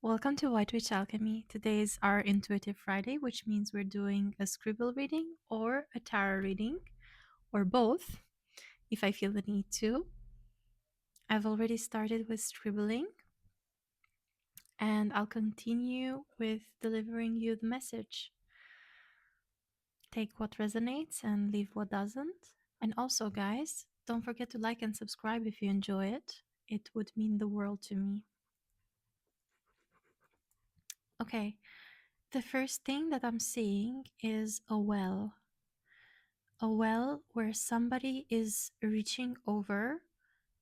Welcome to White Witch Alchemy. Today is our Intuitive Friday, which means we're doing a scribble reading or a tarot reading, or both, if I feel the need to. I've already started with scribbling, and I'll continue with delivering you the message. Take what resonates and leave what doesn't. And also, guys, don't forget to like and subscribe if you enjoy it. It would mean the world to me. Okay, the first thing that I'm seeing is a well where somebody is reaching over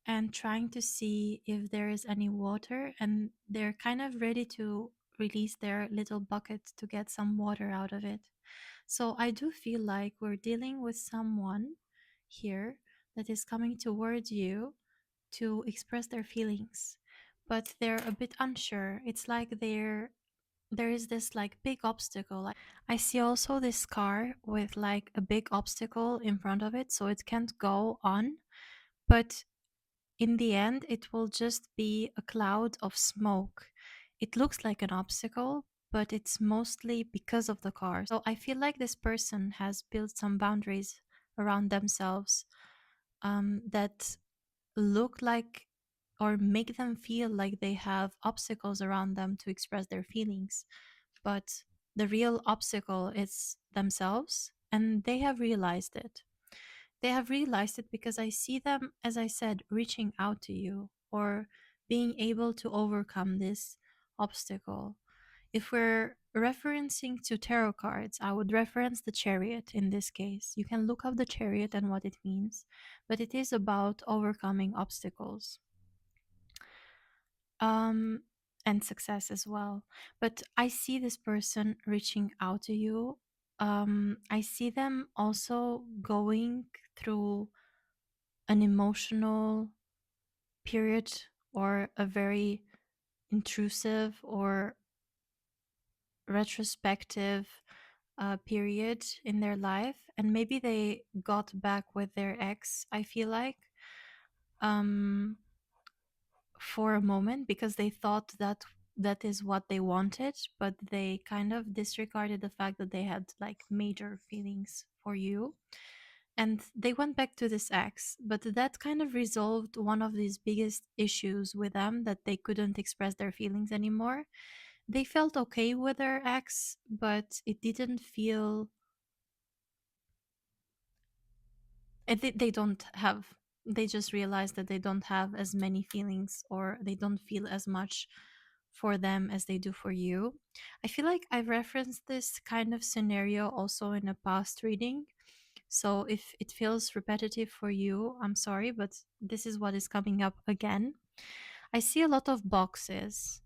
and trying to see if there is any water, and they're kind of ready to release their little bucket to get some water out of it. So I do feel like we're dealing with someone here that is coming towards you to express their feelings, but they're a bit unsure. It's like there is this like big obstacle. I see also this car with like a big obstacle in front of it, so it can't go on. But in the end, it will just be a cloud of smoke. It looks like an obstacle, but it's mostly because of the car. So I feel like this person has built some boundaries around themselves that look like or make them feel like they have obstacles around them to express their feelings. But the real obstacle is themselves, and they have realized it. They have realized it because I see them, as I said, reaching out to you or being able to overcome this obstacle. If we're referencing to tarot cards, I would reference the chariot in this case. You can look up the chariot and what it means, but it is about overcoming obstacles um, and success as well. But I see this person reaching out to you. I see them also going through an emotional period or a very intrusive or retrospective period in their life, and maybe they got back with their ex, I feel like, um, for a moment because they thought that that is what they wanted, but they kind of disregarded the fact that they had like major feelings for you, and they went back to this ex, but that kind of resolved one of these biggest issues with them, that they couldn't express their feelings anymore. They felt okay with their ex, but it didn't feel, they don't have, they just realized that they don't have as many feelings, or they don't feel as much for them as they do for you. I feel like I've referenced this kind of scenario also in a past reading, so if it feels repetitive for you, I'm sorry, but this is what is coming up again. I see a lot of boxes.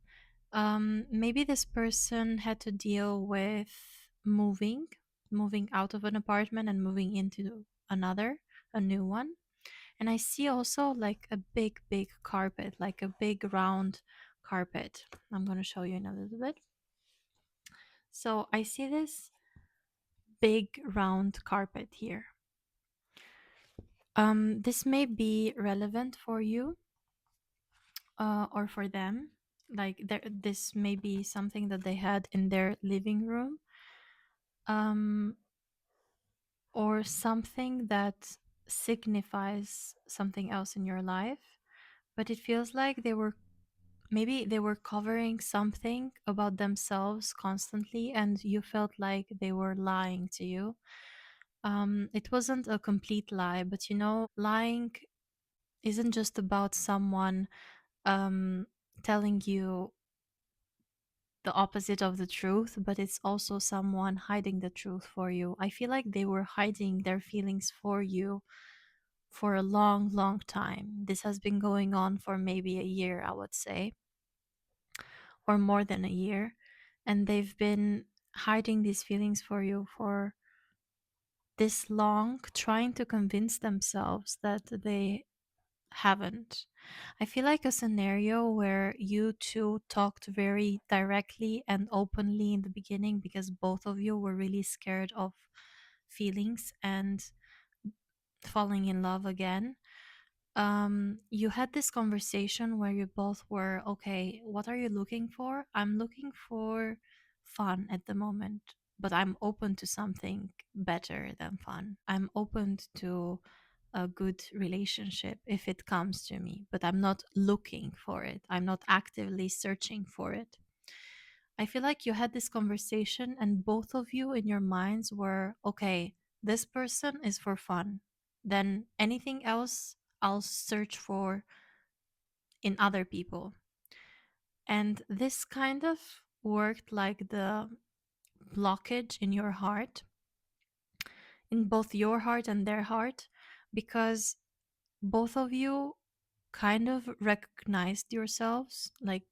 Maybe this person had to deal with moving, moving out of an apartment and moving into another, a new one. And I see also like a big, big carpet, like a big round carpet. I'm going to show you in a little bit. So I see this big round carpet here. This may be relevant for you or for them. Like this may be something that they had in their living room, um, or something that signifies something else in your life. But it feels like they were, maybe they were covering something about themselves constantly, and you felt like they were lying to you. It wasn't a complete lie, but lying isn't just about someone um, telling you the opposite of the truth, but it's also someone hiding the truth for you. I feel like they were hiding their feelings for you for a long, long time. This has been going on for maybe a year, I would say, or more than a year. And they've been hiding these feelings for you for this long, trying to convince themselves that they haven't. I feel like a scenario where you two talked very directly and openly in the beginning because both of you were really scared of feelings and falling in love again. You had this conversation where you both were, okay, what are you looking for? I'm looking for fun at the moment, but I'm open to something better than fun. I'm open to a good relationship if it comes to me, but I'm not looking for it. I'm not actively searching for it. I feel like you had this conversation, and both of you in your minds were, okay, this person is for fun. Then anything else I'll search for in other people. And this kind of worked like the blockage in your heart, in both your heart and their heart, because both of you kind of recognized yourselves, like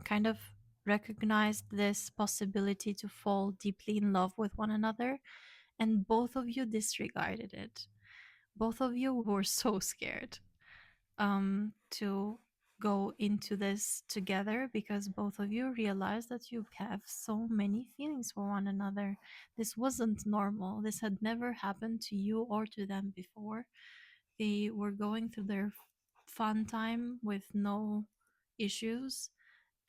kind of recognized this possibility to fall deeply in love with one another, and both of you disregarded it. Both of you were so scared to go into this together because both of you realized that you have so many feelings for one another. This wasn't normal. This had never happened to you or to them before. They were going through their fun time with no issues,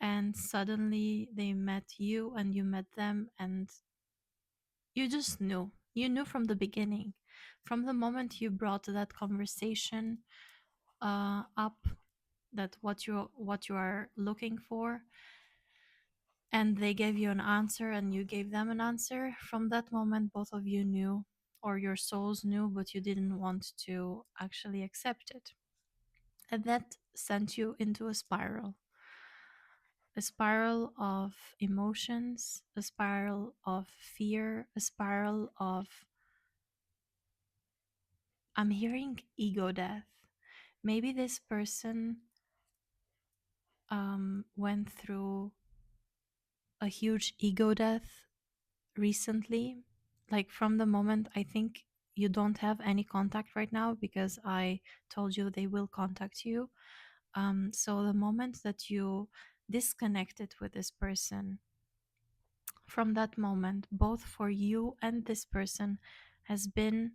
and suddenly they met you and you met them, and you just knew. You knew from the beginning. From the moment you brought that conversation up, that what you are looking for, and they gave you an answer and you gave them an answer, from that moment both of you knew, or your souls knew, but you didn't want to actually accept it. And that sent you into a spiral of emotions, a spiral of fear, a spiral of, I'm hearing ego death. Maybe this person went through a huge ego death recently. Like from the moment, I think you don't have any contact right now because I told you they will contact you. So the moment that you disconnected with this person, from that moment, both for you and this person, has been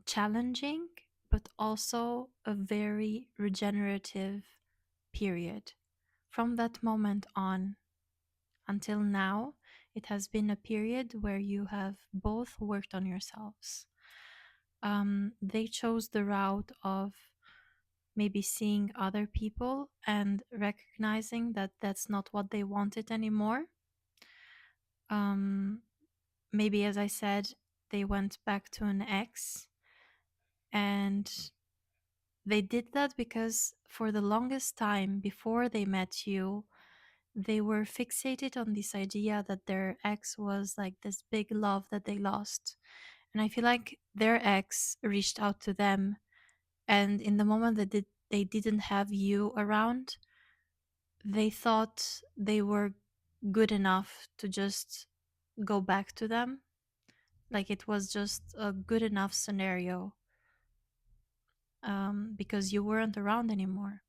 challenging, but also a very regenerative period. From that moment on until now, it has been a period where you have both worked on yourselves. They chose the route of maybe seeing other people and recognizing that that's not what they wanted anymore. Um, Maybe, as I said, they went back to an ex, and they did that because for the longest time before they met you, they were fixated on this idea that their ex was like this big love that they lost. And I feel like their ex reached out to them, and in the moment that they didn't have you around, they thought they were good enough to just go back to them. Like it was just a good enough scenario, because you weren't around anymore.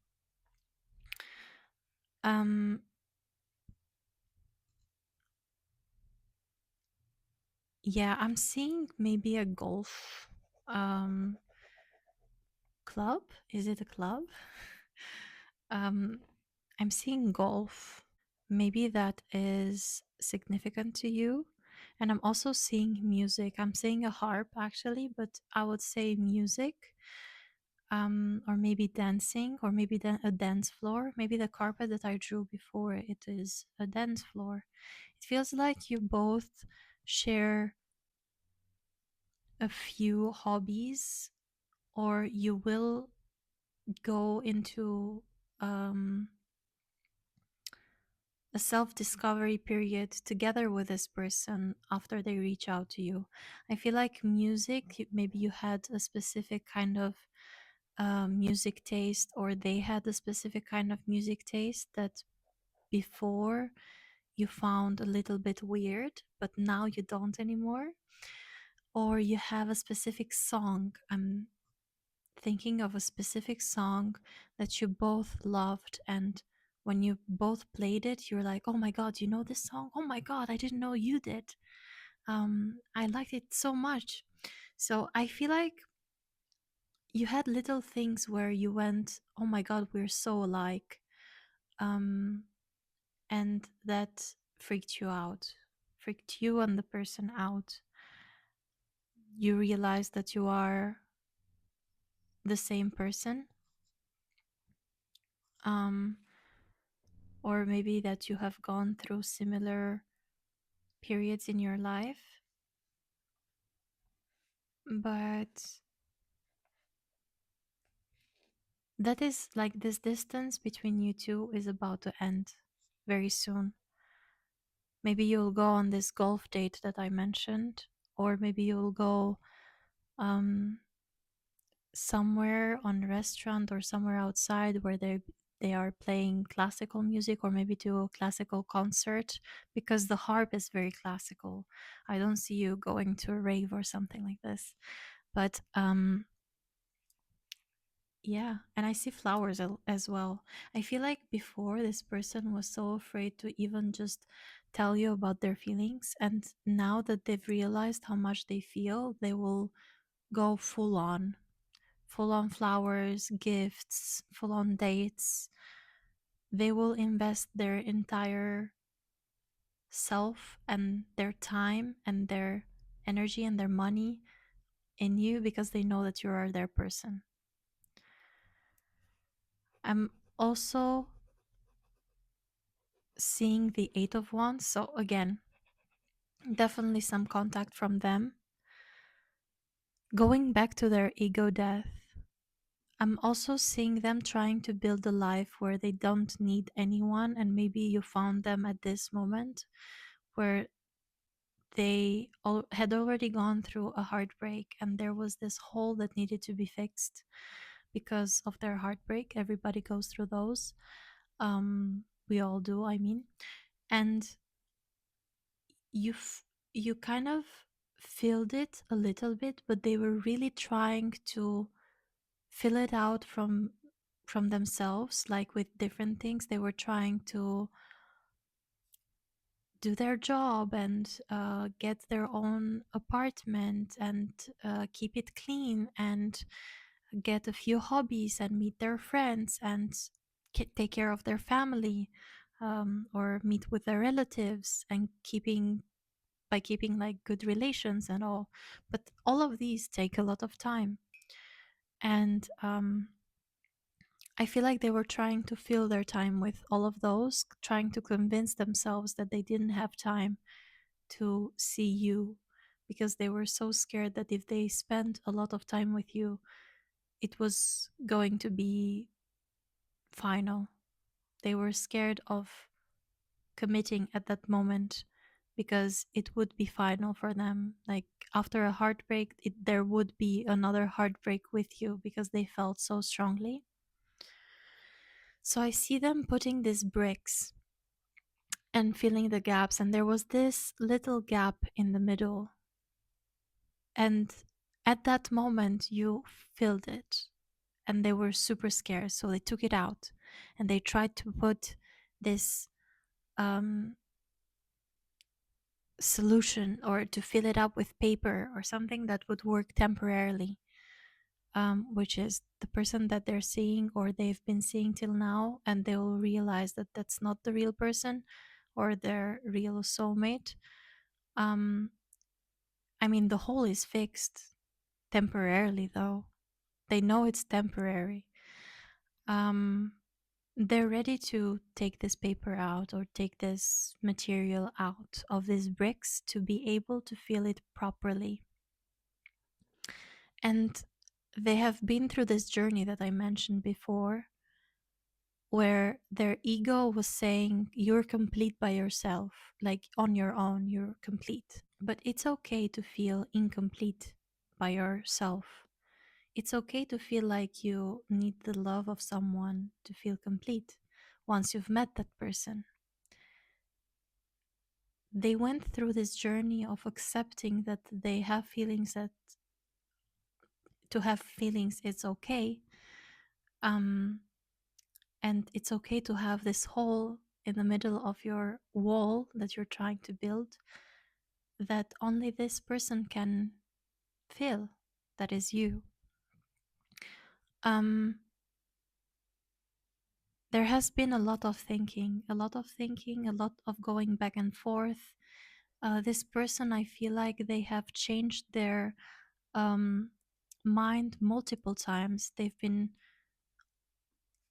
Um, yeah, I'm seeing maybe a golf um, club. Is it a club? um, I'm seeing golf. Maybe that is significant to you. And I'm also seeing music. I'm seeing a harp actually, but I would say music, or maybe dancing, or maybe a dance floor. Maybe the carpet that I drew before, it is a dance floor. It feels like you both share a few hobbies, or you will go into um, a self discovery period together with this person after they reach out to you. I feel like music, maybe you had a specific kind of music taste, or they had a specific kind of music taste that before you found a little bit weird, but now you don't anymore. Or you have a specific song. I'm thinking of a specific song that you both loved, and when you both played it, you're like, oh my god, you know this song? Oh my god, I didn't know you did. I liked it so much. So I feel like you had little things where you went, oh my god, we're so alike. um and that freaked you out, freaked you and the person out. You realize that you are the same person, um or maybe that you have gone through similar periods in your life, but that is like this distance between you two is about to end very soon. Maybe you'll go on this golf date that I mentioned, or maybe you'll go um, somewhere on a restaurant or somewhere outside where they are playing classical music, or maybe to a classical concert, because the harp is very classical. I don't see you going to a rave or something like this, but yeah, and I see flowers as well. I feel like before this person was so afraid to even just tell you about their feelings, and now that they've realized how much they feel, they will go full on flowers, gifts, full on dates. They will invest their entire self and their time and their energy and their money in you because they know that you are their person. I'm also seeing the Eight of Wands. So, again, definitely some contact from them. Going back to their ego death, I'm also seeing them trying to build a life where they don't need anyone. And maybe you found them at this moment where they had already gone through a heartbreak and there was this hole that needed to be fixed because of their heartbreak. Everybody goes through those. We all do, I mean. And you you kind of filled it a little bit, but they were really trying to fill it out from themselves, like with different things. They were trying to do their job and get their own apartment and keep it clean and get a few hobbies and meet their friends and take care of their family, or meet with their relatives and keeping like good relations and all. But all of these take a lot of time. And I feel like they were trying to fill their time with all of those, trying to convince themselves that they didn't have time to see you because they were so scared that if they spent a lot of time with you, it was going to be final. They were scared of committing at that moment because it would be final for them. Like after a heartbreak, there would be another heartbreak with you because they felt so strongly. So I see them putting these bricks and filling the gaps, and there was this little gap in the middle. And at that moment, you filled it, and they were super scared. So they took it out and they tried to put this um, solution or to fill it up with paper or something that would work temporarily, which is the person that they're seeing or they've been seeing till now, and they will realize that that's not the real person or their real soulmate. um, I mean, the hole is fixed temporarily, though. They know it's temporary. um, they're ready to take this paper out or take this material out of these bricks to be able to fill it properly. And they have been through this journey that I mentioned before, where their ego was saying, you're complete by yourself, like on your own, you're complete. But it's okay to feel incomplete by yourself. It's okay to feel like you need the love of someone to feel complete once you've met that person. They went through this journey of accepting that they have feelings, that to have feelings it's okay. um and it's okay to have this hole in the middle of your wall that you're trying to build, that only this person can fill, that is you. Um, there has been a lot of thinking, a lot of thinking, a lot of going back and forth. This person, I feel like they have changed their um, mind multiple times. They've been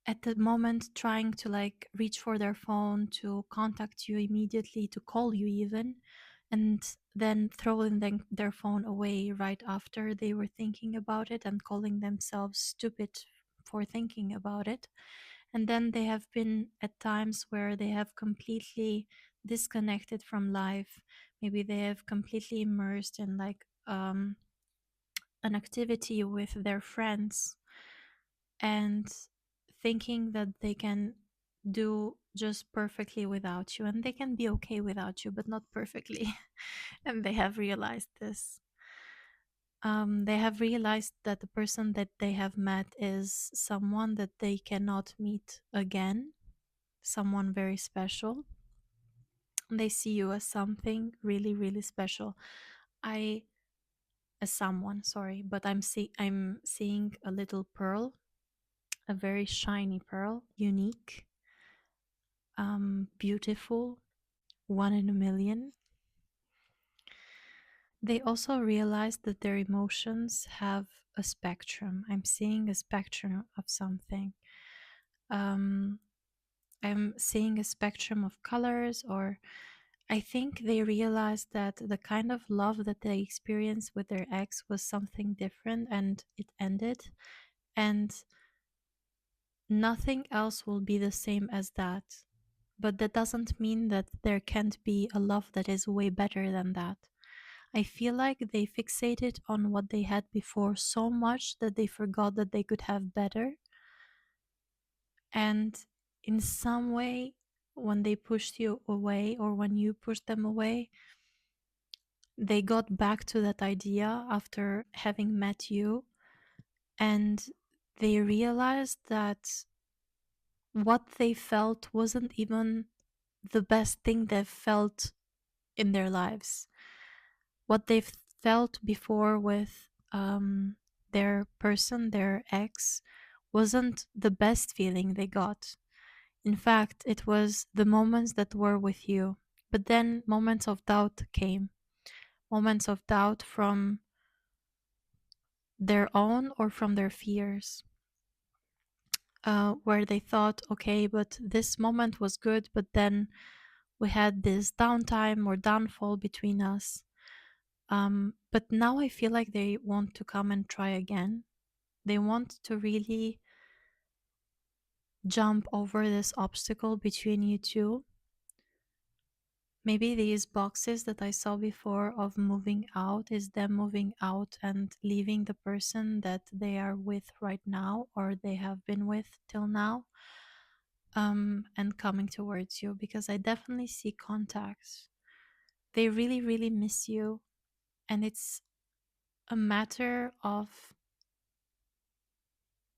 at the moment trying to like reach for their phone to contact you immediately, to call you even, and then throwing their phone away right after they were thinking about it and calling themselves stupid for thinking about it. And then they have been at times where they have completely disconnected from life. Maybe they have completely immersed in like an activity with their friends and thinking that they can do just perfectly without you, and they can be okay without you but not perfectly. And they have realized this. They have realized that the person that they have met is someone that they cannot meet again, someone very special. They see you as something really really special. I As someone, sorry, but I'm seeing a little pearl, a very shiny pearl, unique, beautiful, one in a million. They also realize that their emotions have a spectrum. I'm seeing a spectrum of something. Um, I'm seeing a spectrum of colors, or I think they realized that the kind of love that they experienced with their ex was something different and it ended. And nothing else will be the same as that. But that doesn't mean that there can't be a love that is way better than that. I feel like they fixated on what they had before so much that they forgot that they could have better. And in some way, when they pushed you away or when you pushed them away, they got back to that idea after having met you, and they realized that what they felt wasn't even the best thing they've felt in their lives. What they've felt before with their person, their ex, wasn't the best feeling they got. In fact, it was the moments that were with you. But then moments of doubt came, moments of doubt from their own or from their fears, where they thought, okay, but this moment was good, but then we had this downtime or downfall between us. But now I feel like they want to come and try again. They want to really jump over this obstacle between you two. Maybe these boxes that I saw before of moving out is them moving out and leaving the person that they are with right now or they have been with till now, and coming towards you, because I definitely see contacts. They really, really miss you, and it's a matter of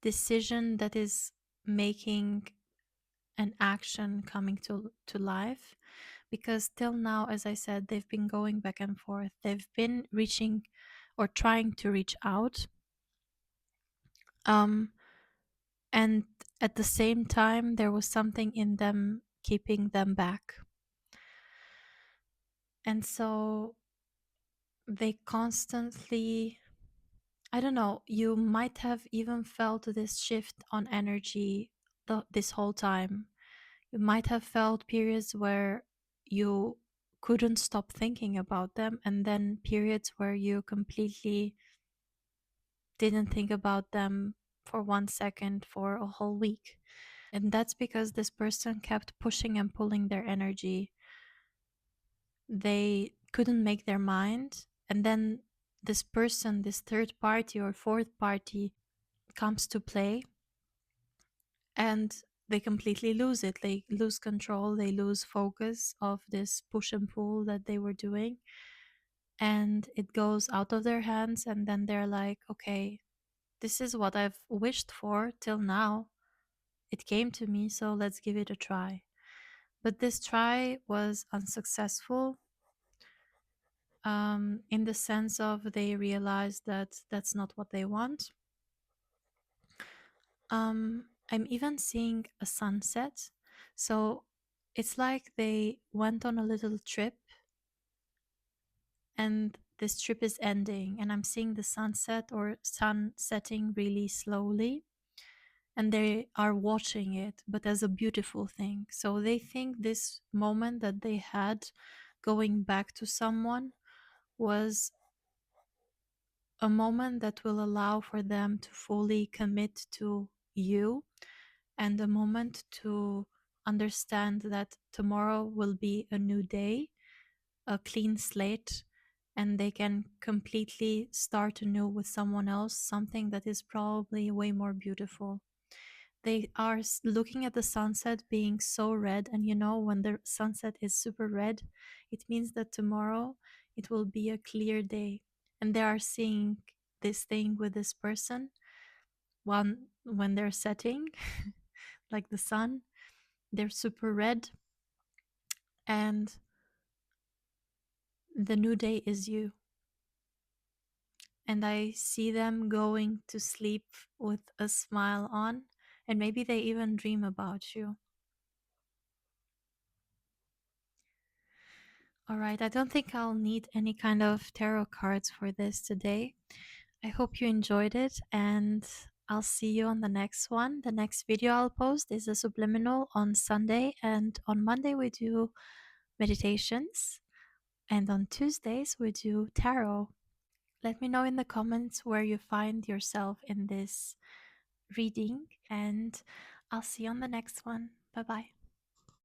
decision that is making an action coming to life. Because till now, as I said, they've been going back and forth, they've been reaching or trying to reach out, um and at the same time there was something in them keeping them back. And so they constantly, I don't know, you might have even felt this shift on energy this whole time. You might have felt periods where you couldn't stop thinking about them, and then periods where you completely didn't think about them for 1 second for a whole week. And that's because this person kept pushing and pulling their energy. They couldn't make their mind. And then this person, this third party or fourth party, comes to play, and they completely lose it. They lose control, they lose focus of this push and pull that they were doing, and it goes out of their hands. And then they're like, okay, this is what I've wished for till now. It came to me, so let's give it a try. But this try was unsuccessful, in the sense of they realized that that's not what they want. I'm even seeing a sunset. So it's like they went on a little trip and this trip is ending, and I'm seeing the sunset or sun setting really slowly, and they are watching it, but as a beautiful thing. So they think this moment that they had going back to someone was a moment that will allow for them to fully commit to you, and a moment to understand that tomorrow will be a new day, a clean slate, and they can completely start anew with someone else, something that is probably way more beautiful. They are looking at the sunset being so red, and you know, when the sunset is super red, it means that tomorrow it will be a clear day. And they are seeing this thing with this person one when they're setting, like the sun, they're super red, and the new day is you. And I see them going to sleep with a smile on, and maybe they even dream about you. All right, I don't think I'll need any kind of tarot cards for this today. I hope you enjoyed it, and I'll see you on the next one. The next video I'll post is a subliminal on Sunday, and on Monday we do meditations, and on Tuesdays we do tarot. Let me know in the comments where you find yourself in this reading, and I'll see you on the next one. Bye bye.